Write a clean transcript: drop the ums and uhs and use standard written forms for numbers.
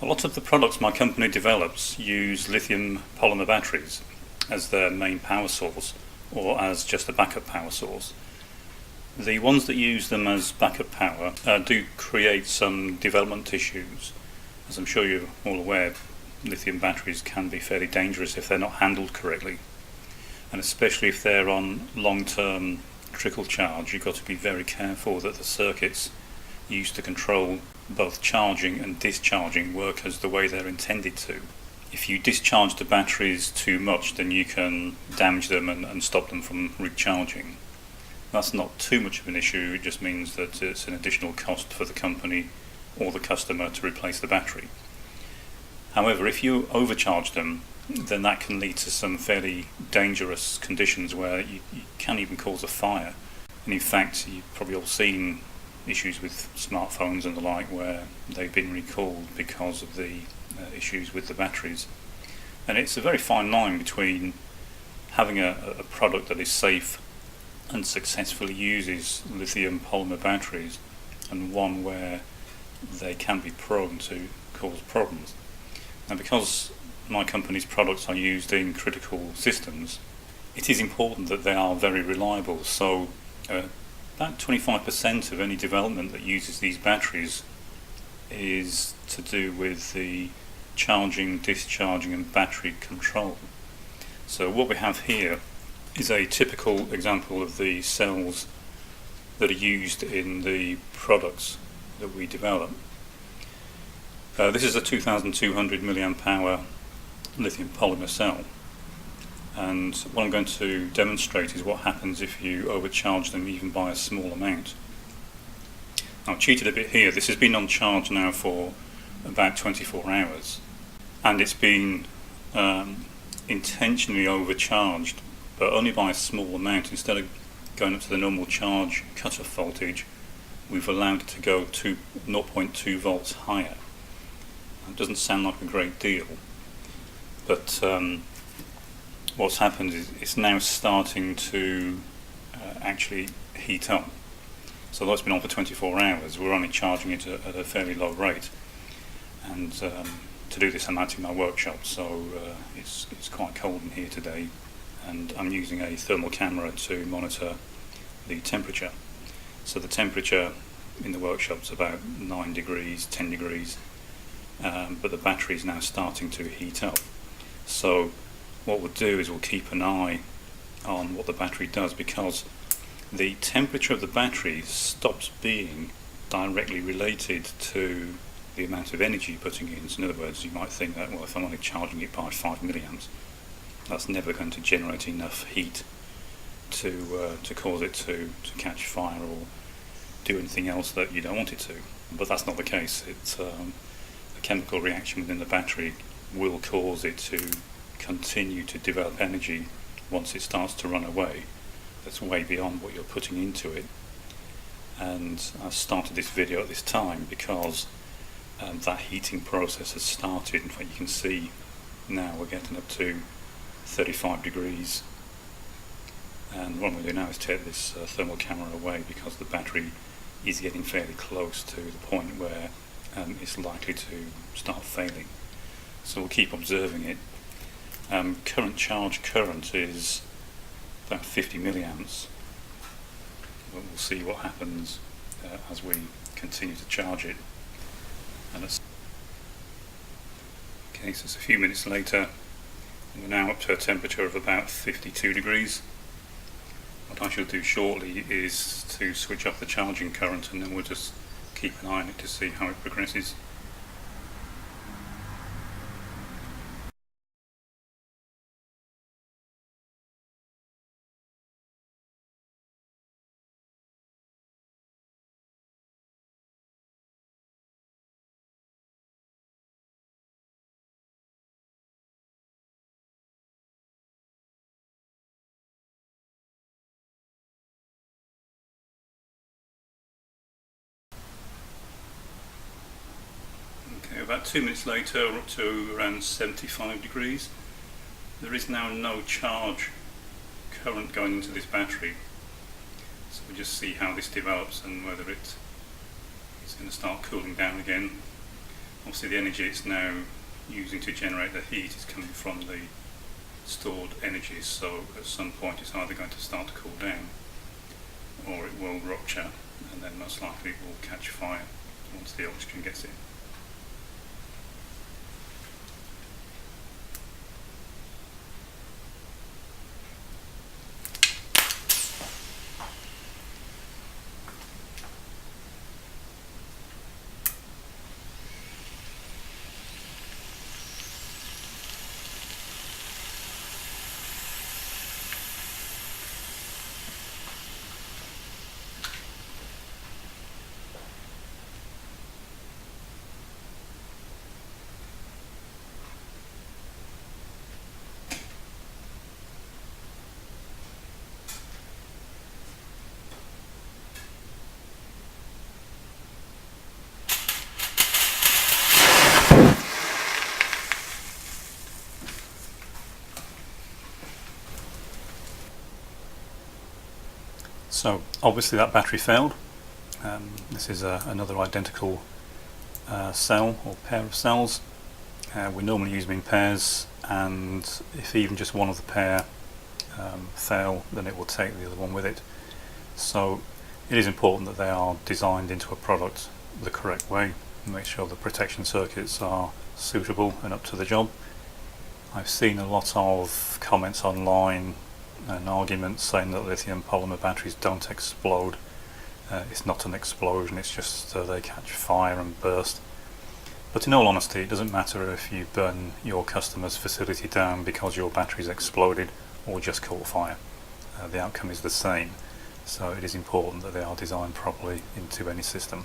A lot of the products my company develops use lithium polymer batteries as their main power source, or as just a backup power source. The ones that use them as backup power do create some development issues. As I'm sure you're all aware, lithium batteries can be fairly dangerous if they're not handled correctly, and especially if they're on long-term trickle charge. You've got to be very careful that the circuits used to control both charging and discharging work as the way they're intended to. If you discharge the batteries too much, then you can damage them and stop them from recharging. That's not too much of an issue, it just means that it's an additional cost for the company or the customer to replace the battery. However, if you overcharge them, then that can lead to some fairly dangerous conditions where you can even cause a fire. And in fact, you've probably all seen issues with smartphones and the like where they've been recalled because of the issues with the batteries. And it's a very fine line between having a product that is safe and successfully uses lithium polymer batteries and one where they can be prone to cause problems. And because my company's products are used in critical systems, it is important that they are very reliable. So about 25% of any development that uses these batteries is to do with the charging, discharging and battery control. So what we have here is a typical example of the cells that are used in the products that we develop. This is a 2200 milliamp hour lithium polymer cell, and what I'm going to demonstrate is what happens if you overcharge them even by a small amount. I've cheated a bit here. This has been on charge now for about 24 hours, and it's been intentionally overcharged, but only by a small amount. Instead of going up to the normal charge cutoff voltage, we've allowed it to go to 0.2 volts higher. It doesn't sound like a great deal, but what's happened is it's now starting to actually heat up. So although it's been on for 24 hours, we're only charging it at a fairly low rate. And to do this, I'm out in my workshop, so it's quite cold in here today, and I'm using a thermal camera to monitor the temperature. So the temperature in the workshop's about 9 degrees, 10 degrees, but the battery is now starting to heat up. So what we'll do is we'll keep an eye on what the battery does, because the temperature of the battery stops being directly related to the amount of energy you're putting in. So in other words, you might think that, well, if I'm only charging it by 5 milliamps, that's never going to generate enough heat to cause it to catch fire or do anything else that you don't want it to. But that's not the case. It's a chemical reaction within the battery will cause it to continue to develop energy once it starts to run away. That's way beyond what you're putting into it. And I started this video at this time because that heating process has started. In fact, you can see now we're getting up to 35 degrees, and what I'm going to do now is take this thermal camera away, because the battery is getting fairly close to the point where it's likely to start failing. So we'll keep observing it. Current charge current is about 50 milliamps, but we'll see what happens as we continue to charge it. And okay, so it's a few minutes later, and we're now up to a temperature of about 52 degrees. What I shall do shortly is to switch off the charging current, and then we'll just keep an eye on it to see how it progresses. Okay, about 2 minutes later, we're up to around 75 degrees. There is now no charge current going into this battery, so we'll just see how this develops and whether it's going to start cooling down again. Obviously the energy it's now using to generate the heat is coming from the stored energies, so at some point it's either going to start to cool down or it will rupture, and then most likely it will catch fire once the oxygen gets in. So obviously that battery failed. This is another identical cell or pair of cells. We normally use them in pairs, and if even just one of the pair fail, then it will take the other one with it. So it is important that they are designed into a product the correct way and make sure the protection circuits are suitable and up to the job. I've seen a lot of comments online and arguments saying that lithium polymer batteries don't explode. It's not an explosion, it's just they catch fire and burst. But in all honesty, it doesn't matter if you burn your customer's facility down because your battery's exploded or just caught fire. The outcome is the same. So it is important that they are designed properly into any system.